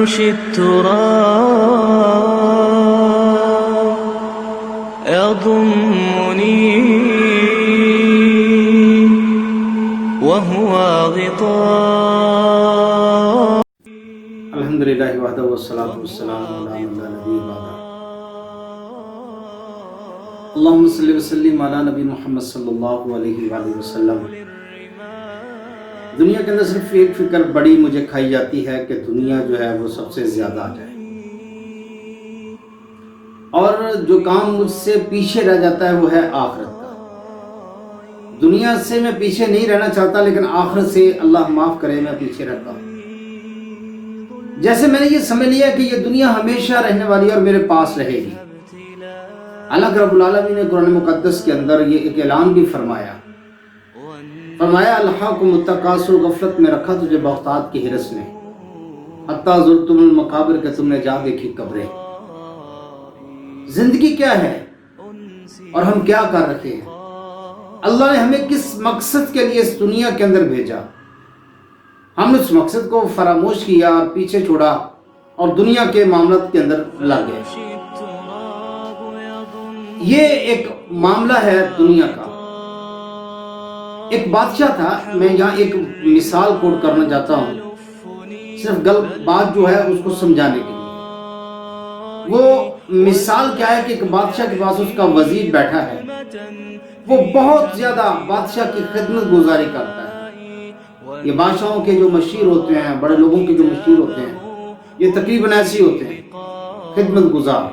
فرش التراب يضمني وهو غطاء. الحمدللہ وحدہ والصلاة والسلام علی من لا نبی بعدہ. اللہم صلی وسلم علی نبی محمد صلی اللہ علیہ وآلہ وسلم. دنیا کے اندر صرف ایک فکر بڑی مجھے کھائی جاتی ہے کہ دنیا جو ہے وہ سب سے زیادہ آ جائے، اور جو کام مجھ سے پیچھے رہ جاتا ہے وہ ہے آخرت کا. دنیا سے میں پیچھے نہیں رہنا چاہتا، لیکن آخرت سے اللہ معاف کرے میں پیچھے رہتا ہوں. جیسے میں نے یہ سمجھ لیا کہ یہ دنیا ہمیشہ رہنے والی ہے اور میرے پاس رہے گی. اللہ رب العالمین نے قرآن مقدس کے اندر یہ ایک اعلان بھی فرمایا الہاکم التکاثر، غفلت میں رکھا تجھے بغتات کی ہرس نے، حتیٰ زرتم المقابر، کہ تم نے جا دیکھی قبریں. زندگی کیا ہے اور ہم کیا کر رکھے ہیں؟ اللہ نے ہمیں کس مقصد کے لیے اس دنیا کے اندر بھیجا؟ ہم نے اس مقصد کو فراموش کیا اور پیچھے چھوڑا اور دنیا کے معاملات کے اندر لگ گئے. یہ ایک معاملہ ہے دنیا کا. ایک بادشاہ تھا، میں یہاں ایک مثال کوٹ کرنا چاہتا ہوں، صرف بات جو ہے اس کو سمجھانے کے لیے. وہ مثال کیا ہے کہ ایک بادشاہ کے پاس اس کا وزیر بیٹھا ہے، وہ بہت زیادہ بادشاہ کی خدمت گزاری کرتا ہے. یہ بادشاہوں کے جو مشیر ہوتے ہیں، بڑے لوگوں کے جو مشیر ہوتے ہیں، یہ تقریباً ایسے ہوتے ہیں، خدمت گزار.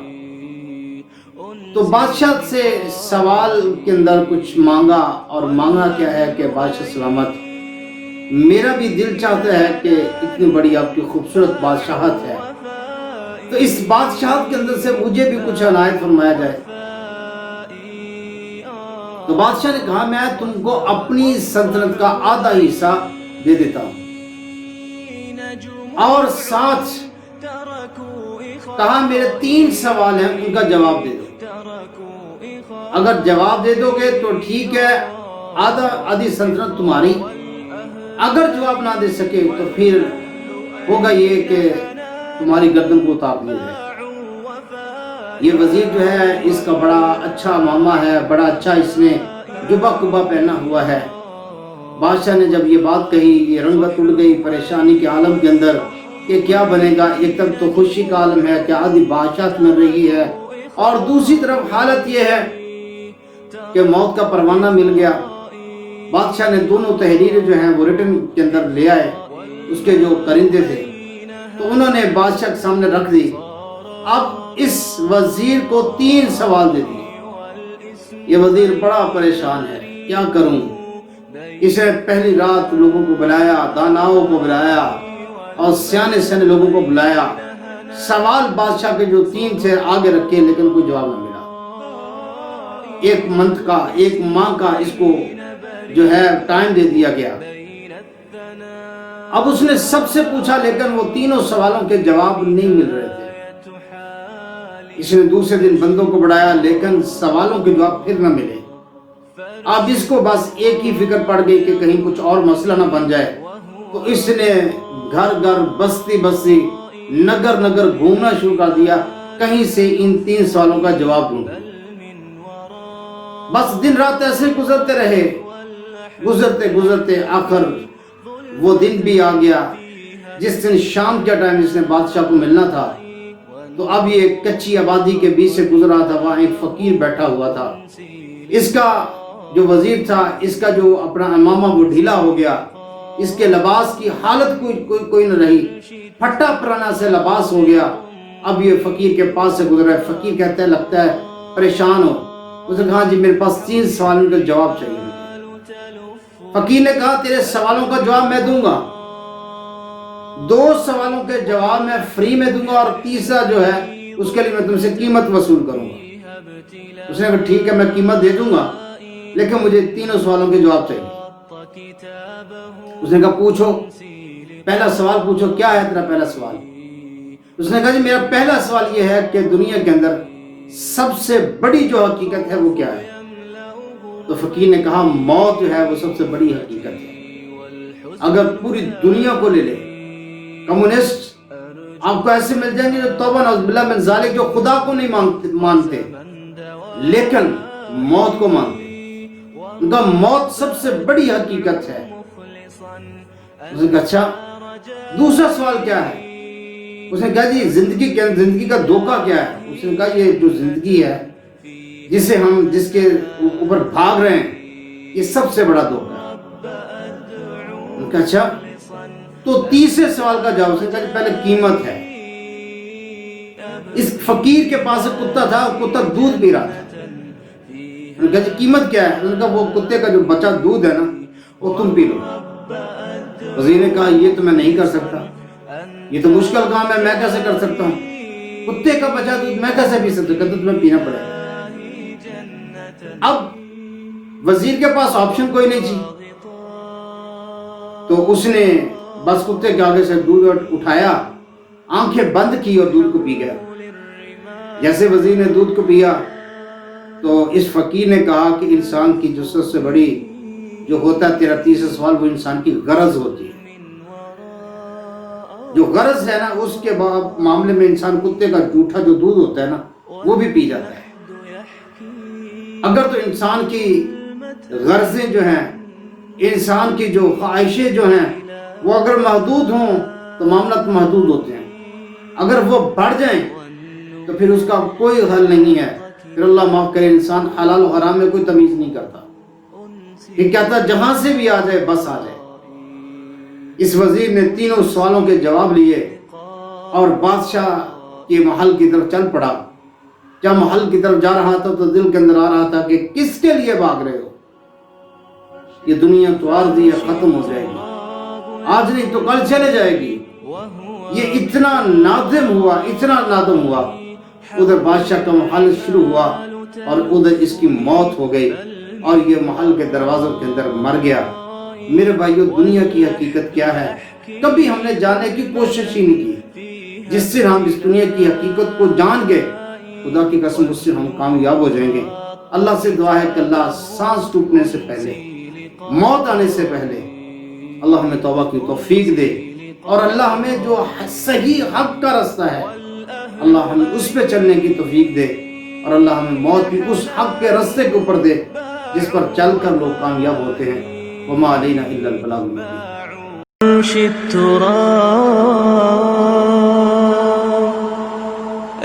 تو بادشاہ سے سوال کے اندر کچھ مانگا، اور مانگا کیا ہے کہ بادشاہ سلامت، میرا بھی دل چاہتا ہے کہ اتنی بڑی آپ کی خوبصورت بادشاہت ہے، تو اس بادشاہت کے اندر سے مجھے بھی کچھ عنایت فرمایا جائے. تو بادشاہ نے کہا میں تم کو اپنی سلطنت کا آدھا حصہ دے دیتا ہوں، اور ساتھ کہا میرے 3 سوال ہیں، ان کا جواب دے دو. اگر جواب دے دو گے تو ٹھیک ہے، آدھی سلطنت تمہاری. اگر جواب نہ دے سکے تو پھر ہوگا یہ کہ تمہاری گردن کو اتار دیا جائے. یہ وزیر جو ہے اس کا بڑا اچھا ماما ہے، بڑا اچھا اس نے جبہ کبہ پہنا ہوا ہے. بادشاہ نے جب یہ بات کہی، یہ رنگت اڑ گئی پریشانی کے عالم کے اندر کہ کیا بنے گا. ایک طرف تو خوشی کا عالم ہے کہ آدھی بادشاہت مل رہی ہے، اور دوسری طرف حالت یہ ہے کہ موت کا پروانہ مل گیا. بادشاہ نے دونوں تحریریں جو ہیں وہ ریٹن کے اندر لے آئے، اس کے جو کرندے تھے تو انہوں نے بادشاہ کے سامنے رکھ دی. اب اس وزیر کو 3 سوال دے دیے. یہ وزیر بڑا پریشان ہے، کیا کروں. اسے پہلی رات لوگوں کو بلایا، داناؤں کو بلایا اور سیانے سیانے لوگوں کو بلایا. سوال بادشاہ کے جو 3 تھے آگے رکھے، لیکن کوئی جواب نہ ملا. 1 منتھ کا، 1 ماہ کا اس کو جو ہے ٹائم دے دیا گیا. اب اس نے سب سے پوچھا، لیکن وہ 3 سوالوں کے جواب نہیں مل رہے تھے. اس نے دوسرے دن بندوں کو بڑھایا، لیکن سوالوں کے جواب پھر نہ ملے. اب اس کو بس ایک ہی فکر پڑ گئی کہ کہیں کچھ اور مسئلہ نہ بن جائے. تو اس نے گھر گھر، بستی بستی، نگر نگر گھومنا شروع کر دیا، کہیں سے ان 3 سوالوں کا جواب ڈھونڈا. بس دن رات ایسے گزرتے رہے. گزرتے گزرتے آخر وہ دن بھی آ گیا جس دن شام کے ٹائم اس نے بادشاہ کو ملنا تھا. تو اب یہ کچی آبادی کے بیچ سے گزرا تھا، وہاں ایک فقیر بیٹھا ہوا تھا. اس کا جو وزیر تھا، اس کا جو اپنا امامہ وہ ڈھیلا ہو گیا، اس کے لباس کی حالت کوئی نہ رہی، پھٹا پرانا سے لباس ہو گیا. اب یہ فقیر کے پاس سے گزرا ہے. فقیر کہتا ہے لگتا ہے پریشان ہو. اس نے کہا جی میرے پاس 3 سوالوں کا جواب چاہیے. فقیر نے کہا تیرے سوالوں کا جواب میں دوں گا، 2 سوالوں کے جواب میں فری میں دوں گا، اور تیسرا جو ہے اس کے لیے میں تم سے قیمت وصول کروں گا. اس نے کہا ٹھیک ہے میں قیمت دے دوں گا، لیکن مجھے 3 سوالوں کے جواب چاہیے. اس نے کہا پوچھو، پہلا سوال پوچھو، کیا ہے تیرا پہلا سوال؟ اس نے کہا جی میرا پہلا سوال یہ ہے کہ دنیا کے اندر سب سے بڑی جو حقیقت ہے وہ کیا ہے؟ تو فقیر نے کہا موت جو ہے وہ سب سے بڑی حقیقت ہے. اگر پوری دنیا کو لے لے، کمیونسٹ آپ کو ایسے مل جائیں گے جو توبہ نعوذ باللہ من ذالک، جو خدا کو نہیں مانتے لیکن موت کو مانتے. ان کا موت سب سے بڑی حقیقت ہے. اس نے کہا اچھا دوسرا سوال کیا ہے؟ اس نے کہا جی زندگی کا دھوکہ کیا ہے؟ اس نے کہا یہ جو زندگی ہے جس کے اوپر بھاگ رہے ہیں یہ سب سے بڑا دھوکہ ہے. ان کا اچھا تو تیسرے سوال کا جواب سے پہلے قیمت ہے. اس فقیر کے پاس ایک کتا تھا، کتا دودھ پی رہا تھا. انہوں نے کہا جی قیمت کیا ہے؟ انہوں نے کہا وہ کتے کا جو بچا دودھ ہے نا وہ تم پی لو. وزیر نے کہا یہ تو میں نہیں کر سکتا، یہ تو مشکل کام ہے، میں کیسے کر سکتا ہوں؟ کتے کا بچا دودھ میں کیسے پی سکتا ہوں؟ کہتا تمہیں پینا پڑے گا. اب وزیر کے پاس آپشن کوئی نہیں تھی تو اس نے بس کتے کے آگے سے دودھ اٹھایا، آنکھیں بند کی اور دودھ کو پی گیا. جیسے وزیر نے دودھ کو پیا تو اس فقیر نے کہا کہ انسان کی جو سب سے بڑی جو ہوتا ہے تیرا تیسرا سوال، وہ انسان کی غرض ہوتی ہے. جو غرض ہے نا اس کے معاملے میں انسان کتے کا جھوٹا جو دودھ ہوتا ہے نا وہ بھی پی جاتا ہے. اگر تو انسان کی غرضیں جو ہیں، انسان کی جو خواہشیں جو ہیں وہ اگر محدود ہوں تو معاملات محدود ہوتے ہیں. اگر وہ بڑھ جائیں تو پھر اس کا کوئی حل نہیں ہے. پھر اللہ معاف کرے انسان حلال و حرام میں کوئی تمیز نہیں کرتا. یہ کہتا جہاں سے بھی آ جائے بس آ جائے. اس وزیر نے تینوں سوالوں کے جواب لیے اور بادشاہ کے محل کی طرف چل پڑا. جب محل کی طرف جا رہا تھا تو دل کے اندر آ رہا تھا کہ کس کے لیے بھاگ رہے ہو؟ یہ دنیا تو عارضی ہے، ختم ہو جائے گی، آج نہیں تو کل چلے جائے گی. یہ اتنا نادم ہوا. ادھر بادشاہ کا محل شروع ہوا اور ادھر اس کی موت ہو گئی اور یہ محل کے دروازوں کے اندر مر گیا. میرے بھائیو دنیا کی حقیقت کیا ہے کبھی ہم نے جاننے کی کوشش ہی نہیں کی. جس سے ہم اس دنیا کی حقیقت کو جان گئے خدا کی قسم اس سے ہم کامیاب ہو جائیں گے. اللہ سے دعا ہے کہ اللہ سانس ٹوٹنے سے پہلے، موت آنے سے پہلے اللہ ہمیں توبہ کی توفیق دے اور اللہ ہمیں جو صحیح حق کا راستہ ہے اللہ ہمیں اس پہ چلنے کی توفیق دے اور اللہ ہمیں موت بھی اس حق کے راستے کے اوپر دے جس پر چل کر لوگ کامیاب ہوتے ہیں. وما علینا الا البلاغ المبین.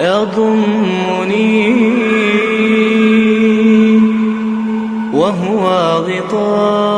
يضمني وهو غطاء